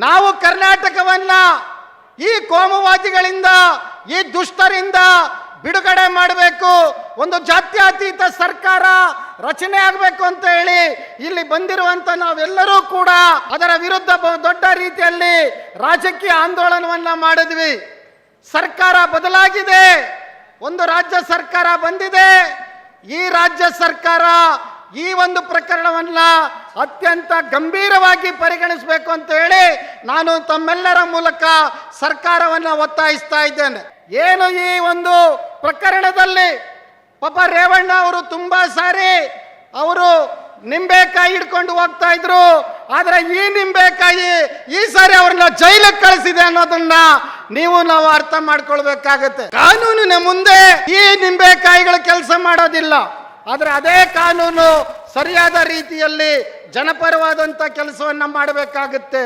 ನಾವು ಕರ್ನಾಟಕವನ್ನ ಈ ಕೋಮುವಾದಿಗಳಿಂದ, ಈ ದುಷ್ಟರಿಂದ ಬಿಡುಗಡೆ ಮಾಡಬೇಕು, ಒಂದು ಜಾತ್ಯತೀತ ಸರ್ಕಾರ ರಚನೆ ಆಗಬೇಕು ಅಂತ ಹೇಳಿ ಇಲ್ಲಿ ಬಂದಿರುವಂತ ನಾವೆಲ್ಲರೂ ಕೂಡ ಅದರ ವಿರುದ್ಧ ದೊಡ್ಡ ರೀತಿಯಲ್ಲಿ ರಾಜಕೀಯ ಆಂದೋಲನವನ್ನ ಮಾಡಿದ್ವಿ. ಸರ್ಕಾರ ಬದಲಾಗಿದೆ, ಒಂದು ರಾಜ್ಯ ಸರ್ಕಾರ ಬಂದಿದೆ. ಈ ರಾಜ್ಯ ಸರ್ಕಾರ ಈ ಒಂದು ಪ್ರಕರಣವನ್ನ ಅತ್ಯಂತ ಗಂಭೀರವಾಗಿ ಪರಿಗಣಿಸಬೇಕು ಅಂತ ಹೇಳಿ ನಾನು ತಮ್ಮೆಲ್ಲರ ಮೂಲಕ ಸರ್ಕಾರವನ್ನ ಒತ್ತಾಯಿಸ್ತಾ ಇದ್ದೇನೆ. ಏನು ಈ ಒಂದು ಪ್ರಕರಣದಲ್ಲಿ ಪಾಪ ರೇವಣ್ಣ ಅವರು ತುಂಬಾ ಸಾರಿ ಅವರು ನಿಂಬೆಕಾಯಿ ಹಿಡ್ಕೊಂಡು ಹೋಗ್ತಾ ಇದ್ರು, ಆದ್ರೆ ಈ ನಿಂಬೆಕಾಯಿ ಈ ಸಾರಿ ಅವ್ರನ್ನ ಜೈಲಿಗೆ ಕಳಿಸಿದೆ ಅನ್ನೋದನ್ನ ನಾವು ಅರ್ಥ ಮಾಡ್ಕೊಳ್ಬೇಕಾಗತ್ತೆ. ಕಾನೂನಿನ ಮುಂದೆ ಈ ನಿಂಬೆಕಾಯಿಗಳು ಕೆಲಸ ಮಾಡೋದಿಲ್ಲ, ಆದ್ರೆ ಅದೇ ಕಾನೂನು ಸರಿಯಾದ ರೀತಿಯಲ್ಲಿ ಜನಪರವಾದಂತ ಕೆಲಸವನ್ನ ಮಾಡಬೇಕಾಗುತ್ತೆ.